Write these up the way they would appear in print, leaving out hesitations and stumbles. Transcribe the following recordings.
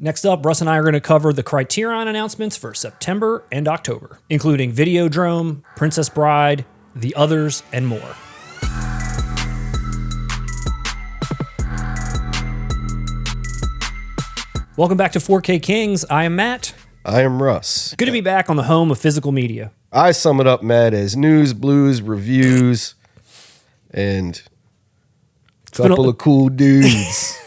Next up, Russ and I are going to cover the Criterion announcements for September and October, including Videodrome, Princess Bride, The Others, and more. Welcome back to 4K Kings. I am Matt. I am Russ. Good to be back on the home of physical media. I sum it up, Matt, as news, blues, reviews, and a couple of cool dudes.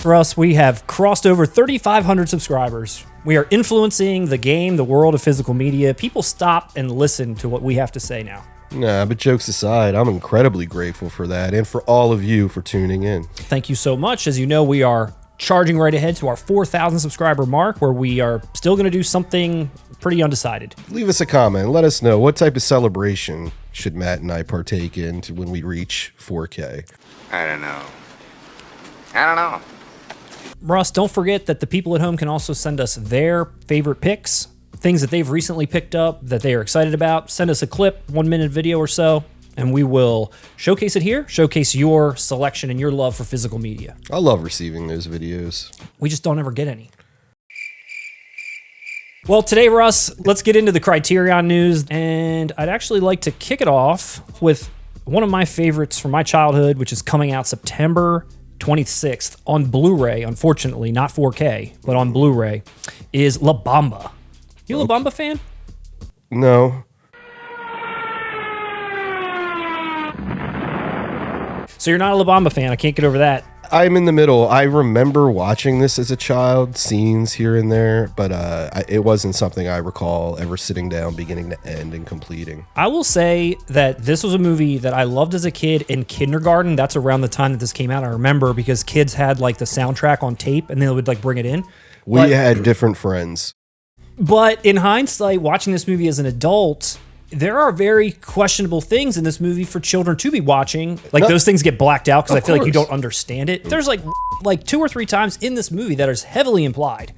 For us, we have crossed over 3,500 subscribers. We are influencing the game, the world of physical media. People stop and listen to what we have to say now. Nah, but jokes aside, I'm incredibly grateful for that and for all of you for tuning in. Thank you so much. As you know, we are charging right ahead to our 4,000 subscriber mark, where we are still going to do something pretty undecided. Leave us a comment. Let us know what type of celebration should Matt and I partake in when we reach 4K. I don't know. Russ, don't forget that the people at home can also send us their favorite picks, things that they've recently picked up that they are excited about. Send us a clip, 1-minute video or so, and we will showcase it here, showcase your selection and your love for physical media. I love receiving those videos. We just don't ever get any. Well, today, Russ, let's get into the Criterion news, and I'd actually like to kick it off with one of my favorites from my childhood, which is coming out September 26th on Blu-ray, unfortunately, not 4K, but on Blu-ray, is La Bamba. You a La Bamba fan? No. So you're not a La Bamba fan. I can't get over that. I'm in the middle. I remember watching this as a child, scenes here and there, but it wasn't something I recall ever sitting down beginning to end and completing. I will say that this was a movie that I loved as a kid in kindergarten. That's around the time that this came out. I remember because kids had like the soundtrack on tape and they would like bring it in. We had different friends. But in hindsight, watching this movie as an adult, there are very questionable things in this movie for children to be watching. Like those things get blacked out because I feel like you don't understand it. There's like 2 or 3 times in this movie that is heavily implied.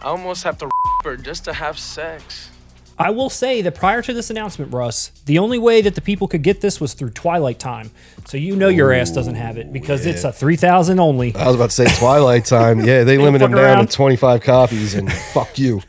I almost have to her just to have sex. I will say that prior to this announcement, Russ, the only way that the people could get this was through Twilight Time. So you know your ass doesn't have it because it's a 3,000 only. I was about to say Twilight Time. Yeah, they limit them down to 25 copies and fuck you.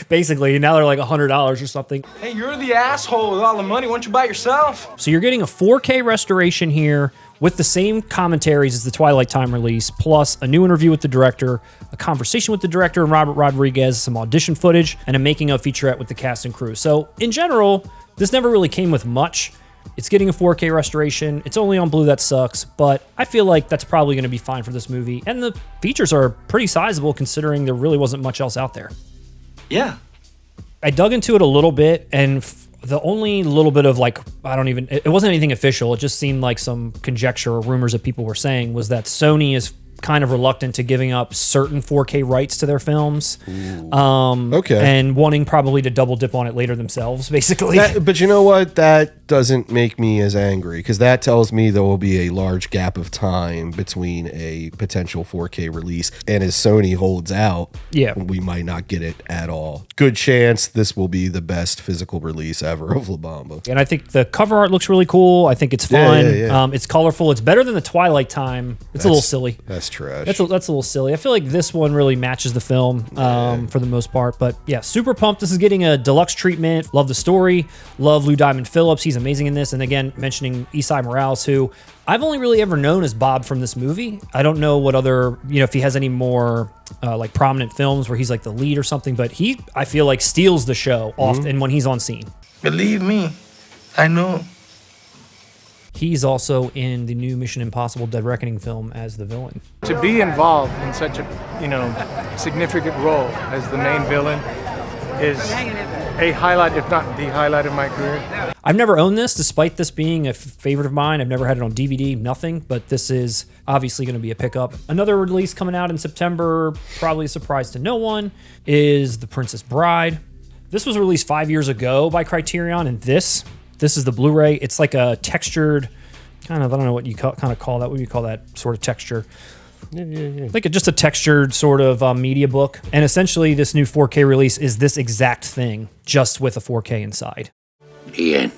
Basically, now they're like $100 or something. Hey, you're the asshole with all the money. Why don't you buy it yourself? So you're getting a 4K restoration here with the same commentaries as the Twilight Time release, plus a new interview with the director, a conversation with the director and Robert Rodriguez, some audition footage, and a making-of featurette with the cast and crew. So in general, this never really came with much. It's getting a 4K restoration. It's only on Blue, that sucks, but I feel like that's probably going to be fine for this movie. And the features are pretty sizable considering there really wasn't much else out there. Yeah. I dug into it a little bit, and the only little bit of like, it wasn't anything official. It just seemed like some conjecture or rumors that people were saying was that Sony is kind of reluctant to giving up certain 4K rights to their films. Okay. And wanting probably to double dip on it later themselves, basically. But you know what? That doesn't make me as angry because that tells me there will be a large gap of time between a potential 4K release. And as Sony holds out, we might not get it at all. Good chance this will be the best physical release ever of La Bamba. And I think the cover art looks really cool. I think it's fun. Yeah. It's colorful. It's better than the Twilight Time. It's a little silly. That's trash. That's a little silly. I feel like this one really matches the film for the most part. But yeah, super pumped. This is getting a deluxe treatment. Love the story. Love Lou Diamond Phillips. He's amazing in this. And again, mentioning Esai Morales, who I've only really ever known as Bob from this movie. I don't know what other, if he has any more like prominent films where he's like the lead or something. But he, I feel like, steals the show often when he's on scene. Believe me, I know. He's also in the new Mission Impossible Dead Reckoning film as the villain. To be involved in such a, significant role as the main villain is a highlight, if not the highlight of my career. I've never owned this, despite this being a favorite of mine. I've never had it on DVD, nothing, but this is obviously going to be a pickup. Another release coming out in September, probably a surprise to no one, is The Princess Bride. This was released 5 years ago by Criterion, and this is the Blu-ray. It's like a textured, kind of, I don't know what you call that. What do you call that sort of texture? Like just a textured sort of media book. And essentially this new 4K release is this exact thing, just with a 4K inside. The end.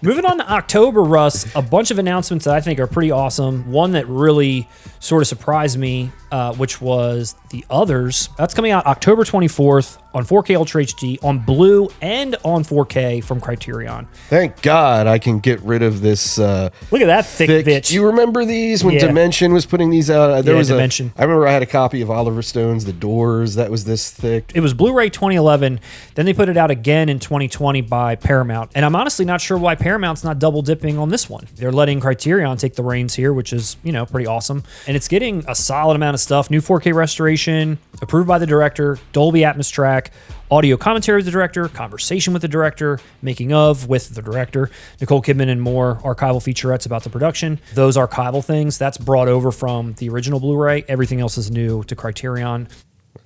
Moving on to October, Russ, a bunch of announcements that I think are pretty awesome. One that really sort of surprised me, which was The Others. That's coming out October 24th on 4K Ultra HD, on Blue, and on 4K from Criterion. Thank God I can get rid of this. Look at that thick bitch. You remember these when Dimension was putting these out? There was Dimension. I remember I had a copy of Oliver Stone's The Doors that was this thick. It was Blu-ray 2011. Then they put it out again in 2020 by Paramount. And I'm honestly not sure why Paramount's not double dipping on this one. They're letting Criterion take the reins here, which is, you know, pretty awesome. And it's getting a solid amount of stuff. New 4K restoration, approved by the director, Dolby Atmos track, audio commentary with the director, conversation with the director, making of with the director, Nicole Kidman, and more archival featurettes about the production. Those archival things, that's brought over from the original Blu-ray. Everything else is new to Criterion.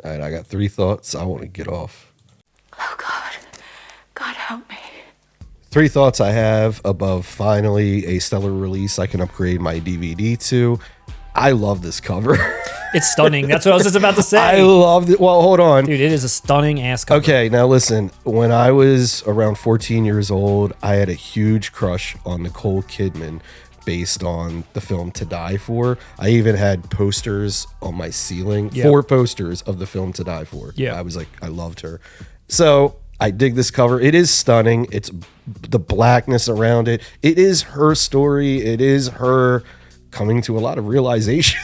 All right, I got 3 thoughts. I want to get off. Oh, God. God, help me. 3 thoughts I have above finally a stellar release I can upgrade my DVD to. I love this cover. It's stunning. That's what I was just about to say. I loved it. Well, hold on. Dude, it is a stunning ass cover. Okay, now listen. When I was around 14 years old, I had a huge crush on Nicole Kidman based on the film To Die For. I even had posters on my ceiling, 4 posters of the film To Die For. Yeah. I was like, I loved her. So I dig this cover. It is stunning. It's the blackness around it. It is her story. It is her coming to a lot of realization,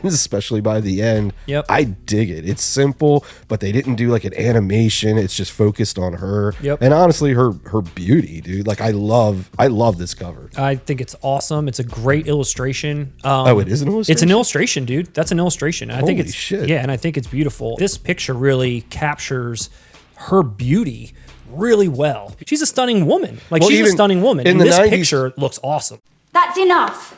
especially by the end. Yep. I dig it. It's simple, but they didn't do like an animation. It's just focused on her. Yep. And honestly, her beauty, dude. Like I love this cover. I think it's awesome. It's a great illustration. Oh, it is an illustration? It's an illustration, dude. That's an illustration. I think Holy it's shit. Yeah, and I think it's beautiful. This picture really captures her beauty really well. She's a stunning woman. Like Well, she's a even stunning woman. in And the this 90s picture looks awesome. That's enough.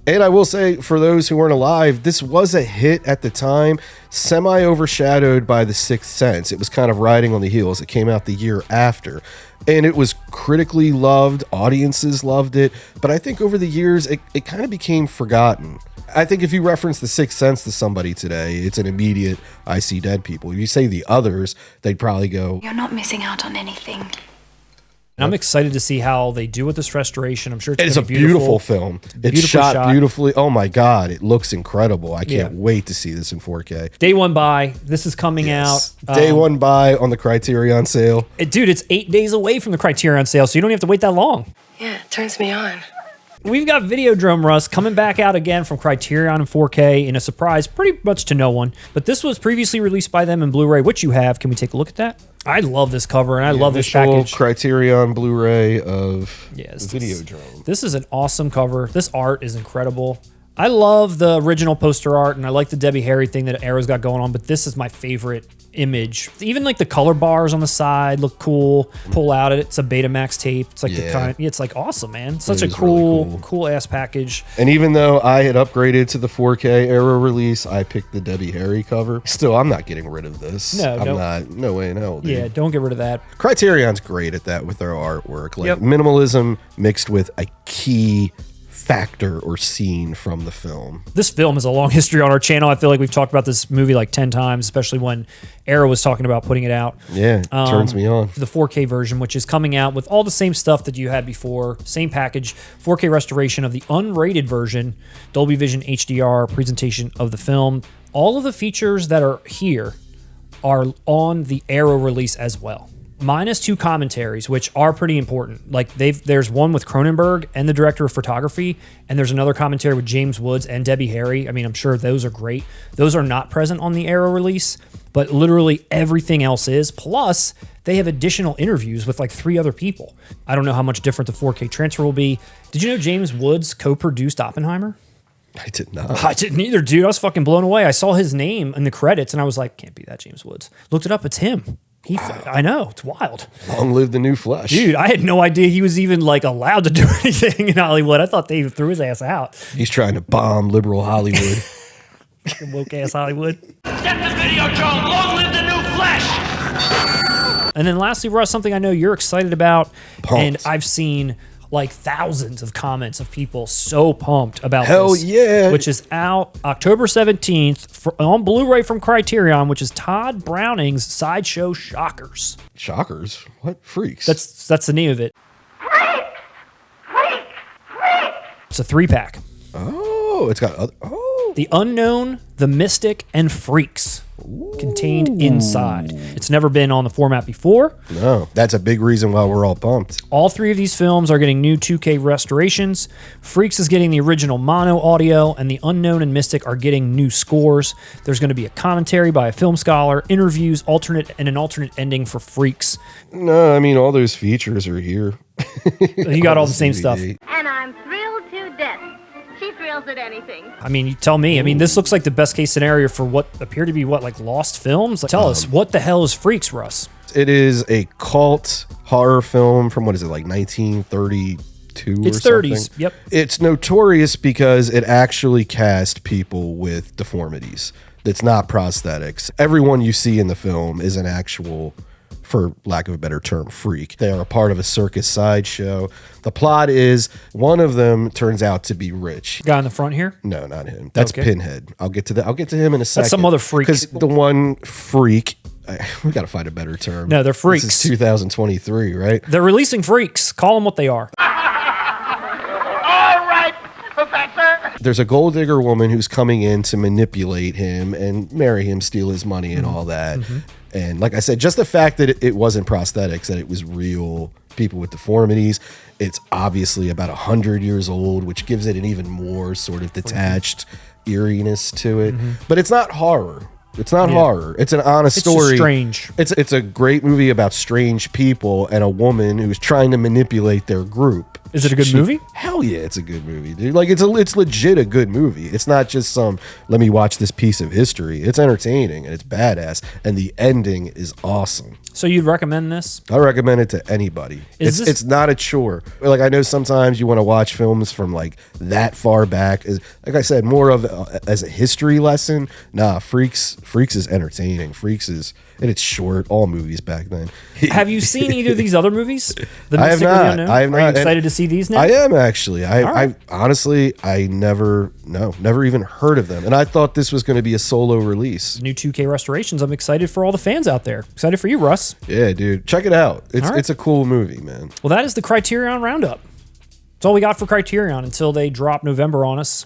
And I will say, for those who weren't alive, this was a hit at the time, semi-overshadowed by The Sixth Sense. It was kind of riding on the heels. It came out the year after. And it was critically loved. Audiences loved it. But I think over the years, it kind of became forgotten. I think if you reference The Sixth Sense to somebody today, it's an immediate, I see dead people. If you say The Others, they'd probably go, You're not missing out on anything. And I'm excited to see how they do with this restoration. I'm sure it's a beautiful film. It's shot beautifully. Oh my God, it looks incredible. I can't wait to see this in 4K. Day one buy. This is coming out. Day one buy on the Criterion sale. Dude, it's 8 days away from the Criterion sale, so you don't have to wait that long. Yeah, it turns me on. We've got Videodrome, Russ, coming back out again from Criterion in 4K in a surprise pretty much to no one. But this was previously released by them in Blu-ray, which you have. Can we take a look at that? I love this cover, and I love this package. Criterion Blu-ray of Videodrome. This is an awesome cover. This art is incredible. I love the original poster art, and I like the Debbie Harry thing that Arrow's got going on, but this is my favorite image. Even like the color bars on the side look cool. Pull out it. It's a Betamax tape. It's like the kind. It's like awesome, man. Such a cool ass package. And even though I had upgraded to the 4K Arrow release, I picked the Debbie Harry cover. Still, I'm not getting rid of this. I'm not. No way in hell, dude. Yeah, don't get rid of that. Criterion's great at that with their artwork. Like minimalism mixed with a key factor or scene from the film. This film has a long history on our channel. I feel like we've talked about this movie like 10 times, especially when Arrow was talking about putting it out. Yeah, it turns me on. The 4K version, which is coming out with all the same stuff that you had before, same package, 4K restoration of the unrated version, Dolby Vision HDR presentation of the film. All of the features that are here are on the Arrow release as well. Minus 2 commentaries, which are pretty important. Like there's one with Cronenberg and the director of photography, and there's another commentary with James Woods and Debbie Harry. I mean, I'm sure those are great. Those are not present on the Arrow release, but literally everything else is. Plus, they have additional interviews with like 3 other people. I don't know how much different the 4K transfer will be. Did you know James Woods co-produced Oppenheimer? I did not. I didn't either, dude. I was fucking blown away. I saw his name in the credits, and I was like, can't be that James Woods. Looked it up. It's him. I know, it's wild. Long live the new flesh. Dude, I had no idea he was even like allowed to do anything in Hollywood. I thought they threw his ass out. He's trying to bomb liberal Hollywood. Woke ass Hollywood. Get the Videodrome! Long live the new flesh! And then lastly, Russ, something I know you're excited about. Pumped. And I've seen like thousands of comments of people so pumped about Hell this. yeah. Which is out October 17th on Blu-ray from Criterion, which is Todd Browning's Sideshow Shockers. Shockers? What? Freaks? That's the name of it. It's a 3-pack. Oh, it's got other. Oh, The Unknown, The Mystic, and Freaks contained inside. It's never been on the format before. no, that's a big reason why we're all pumped. All 3 of these films are getting new 2K restorations. Freaks is getting the original mono audio, and The Unknown and Mystic are getting new scores. There's going to be a commentary by a film scholar, interviews, and an alternate ending for Freaks. No, I mean all those features are here. You got all the same stuff. DVD. And I'm thrilled to death. She thrills at anything. I mean, you tell me. I mean, this looks like the best case scenario for what appear to be like lost films. Like, tell us, what the hell is Freaks, Russ? It is a cult horror film from what is it, like 1932 or It's something? 30s. Yep. It's notorious because it actually cast people with deformities. It's not prosthetics. Everyone you see in the film is an actual, for lack of a better term, freak. They are a part of a circus sideshow. The plot is one of them turns out to be rich. Guy in the front here. No, not him. That's Okay. Pinhead. I'll get to him in a second. That's some other freak. Because the one freak, we got to find a better term. No, they're freaks. This is 2023, right? They're releasing Freaks. Call them what they are. All right, Professor. There's a gold digger woman who's coming in to manipulate him and marry him, steal his money and all that. And like I said, just the fact that it wasn't prosthetics, that it was real people with deformities. It's obviously about 100 years old, which gives it an even more sort of detached eeriness to it. But it's not horror. It's not horror. It's an honest It's just story. strange. It's a great movie about strange people and a woman who's trying to manipulate their group. Is it a good movie? Hell yeah, it's a good movie, dude. Like it's legit a good movie. It's not just some let me watch this piece of history. It's entertaining and it's badass, and the ending is awesome. So you'd recommend this? I recommend it to anybody. It's not a chore. Like I know sometimes you want to watch films from like that far back. Like I said, more of as a history lesson. Nah, Freaks is entertaining. And it's short. All movies back then. Have you seen either of these other movies? The I have Mystic or the not. Unknown? I have Are you not. excited to see these now? I am actually. right. I honestly, I never even heard of them, and I thought this was going to be a solo release. New 2K restorations. I'm excited for all the fans out there. Excited for you, Russ. Yeah, dude, check it out. All right. It's a cool movie, man. Well, that is the Criterion Roundup. That's all we got for Criterion until they drop November on us.